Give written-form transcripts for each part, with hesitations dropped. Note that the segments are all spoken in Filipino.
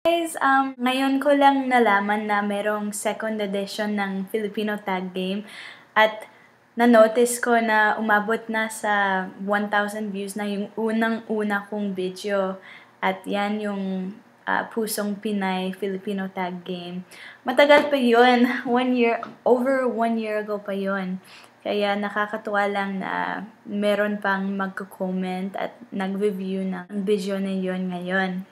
Guys, ngayon ko lang nalaman na merong second edition ng Filipino Tag Game at na-notice ko na umabot na sa 1,000 views na yung unang-una kong video at yan yung Pusong Pinay Filipino Tag Game. Matagal pa yun, over 1 year ago pa yun. Kaya nakakatuwa lang na meron pang magko-comment at nag-review ng video na yun ngayon.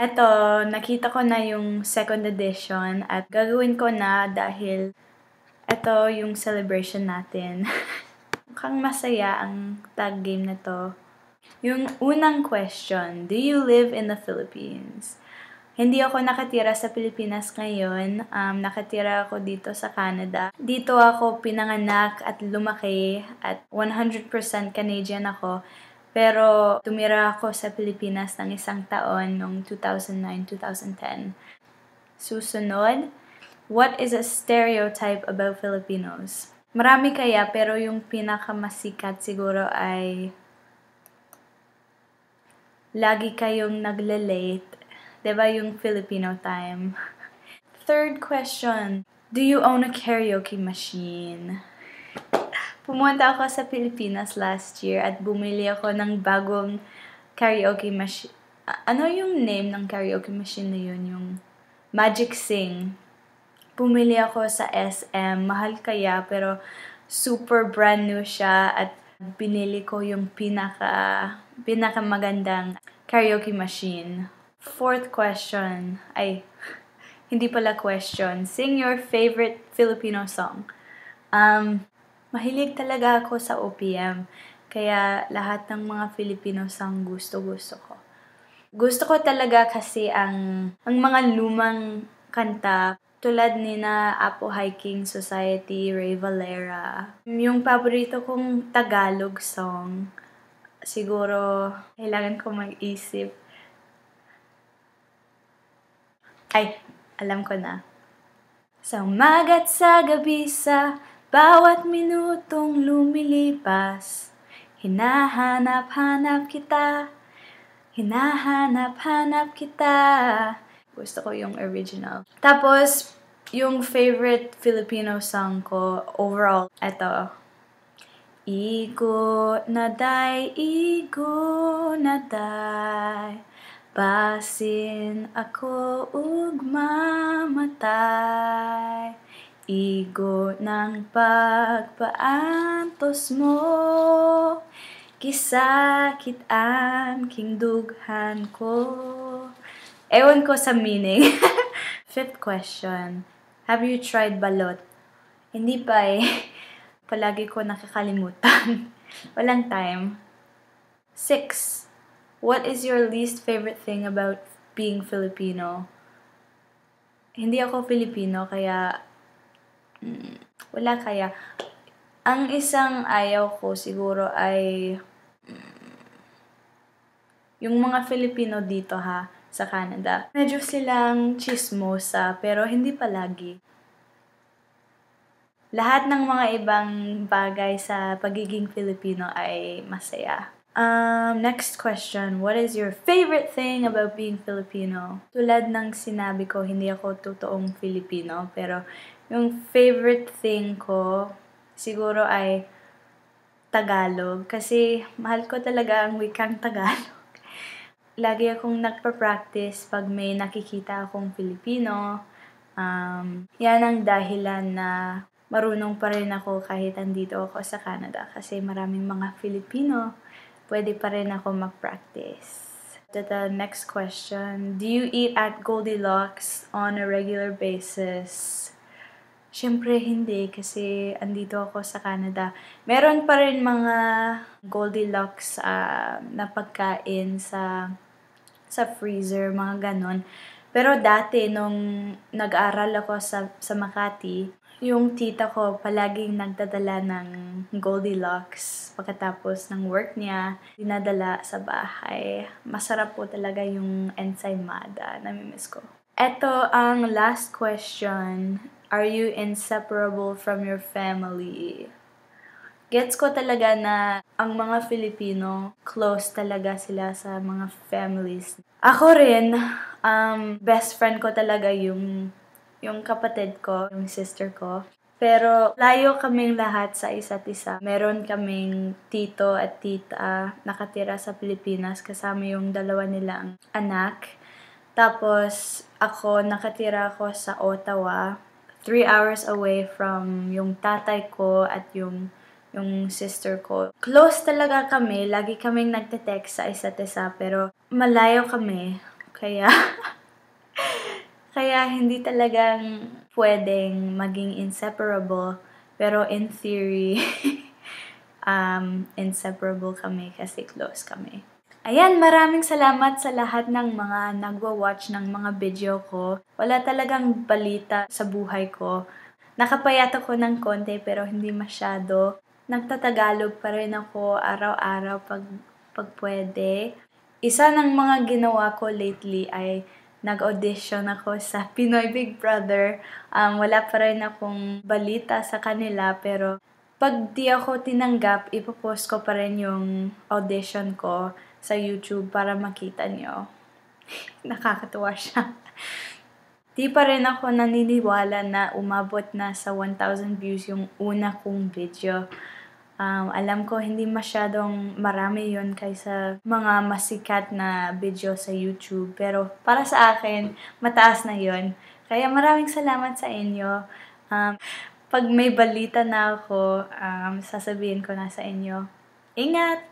Eto, nakita ko na yung second edition at gagawin ko na dahil ito yung celebration natin. Mukhang masaya ang tag game na to. Yung unang question, do you live in the Philippines? Hindi ako nakatira sa Pilipinas ngayon. Nakatira ako dito sa Canada. Dito ako pinanganak at lumaki at 100% Canadian ako. Pero tumira ako sa Pilipinas ng 1 taon noong 2009-2010. Susunod, what is a stereotype about Filipinos? Marami kaya, pero yung pinakamasikat siguro ay lagi kayong nagle-late. Diba yung Filipino time? Third question, do you own a karaoke machine? Pumunta ako sa Pilipinas last year at bumili ako ng bagong karaoke machine. Ano yung name ng karaoke machine na yun? Yung Magic Sing. Bumili ako sa SM. Mahal kaya, pero super brand new siya at binili ko yung pinakamagandang karaoke machine. Fourth question. Ay, hindi pala question. Sing your favorite Filipino song. Mahilig talaga ako sa OPM, kaya lahat ng mga Filipino song gusto-gusto ko. Gusto ko talaga kasi ang mga lumang kanta tulad ni na Apo Hiking Society, Ray Valera. Yung paborito kong Tagalog song, siguro kailangan ko mag-isip. Ay, alam ko na. Sa umaga at sa gabi, sa bawat minutong lumilipas, hinahanap-hanap kita, hinahanap-hanap kita. Gusto ko yung original. Tapos, yung favorite Filipino song ko overall, eto. Igo na day, basin ako ug mamatay. Igo ng pagpaantos mo, kisakit ang king dughan ko. Ewan ko sa meaning. Fifth question, have you tried balot? Hindi pa eh. Palagi ko nakakalimutan. Walang time. 6. What is your least favorite thing about being Filipino? Hindi ako Filipino, kaya wala kaya. Ang isang ayaw ko siguro ay yung mga Filipino dito sa Canada. Medyo silang chismosa, pero hindi palagi. Lahat ng mga ibang bagay sa pagiging Filipino ay masaya. Next question, what is your favorite thing about being Filipino? Tulad ng sinabi ko, hindi ako totoong Filipino, pero yung favorite thing ko, siguro ay Tagalog. Kasi mahal ko talaga ang wikang Tagalog. Lagi akong nagpa-practice pag may nakikita akong Filipino. Yan ang dahilan na marunong pa rin ako kahit andito ako sa Canada. Kasi maraming mga Filipino, pwede pa rin ako mag-practice. The next question, do you eat at Goldilocks on a regular basis? Siyempre hindi, kasi andito ako sa Canada. Meron pa rin mga Goldilocks na pagkain sa freezer, mga ganon. Pero dati, nung nag-aral ako sa Makati, yung tita ko palaging nagdadala ng Goldilocks pagkatapos ng work niya, dinadala sa bahay. Masarap po talaga yung ensaymada, namimiss ko. Ito ang last question. Are you inseparable from your family? Gets ko talaga na ang mga Filipino, close talaga sila sa mga families. Ako rin, best friend ko talaga yung kapatid ko, yung sister ko. Pero layo kaming lahat sa isa't isa. Meron kaming tito at tita nakatira sa Pilipinas kasama yung dalawa nilang anak. Tapos ako nakatira ako sa Ottawa, 3 hours away from yung tatay ko at yung sister ko. Close talaga kami, lagi kaming nagte-text sa isa't isa pero malayo kami. Kaya kaya hindi talagang pwedeng maging inseparable. Pero in theory, inseparable kami kasi close kami. Ayan, maraming salamat sa lahat ng mga nagwa-watch ng mga video ko. Wala talagang balita sa buhay ko. Nakapayat ako ng konti pero hindi masyado. Nagtatagalog pa rin ako araw-araw pag pwede. Isa ng mga ginawa ko lately ay nag-audition ako sa Pinoy Big Brother. Wala pa rin akong balita sa kanila pero pag di ako tinanggap, ipopost ko pa rin yung audition ko sa YouTube para makita nyo. Nakakatuwa siya. Di pa rin ako naniniwala na umabot na sa 1,000 views yung una kong video. Alam ko hindi masyadong marami yun kaysa mga masikat na video sa YouTube. Pero para sa akin, mataas na yun. Kaya maraming salamat sa inyo. Pag may balita na ako, sasabihin ko na sa inyo. Ingat!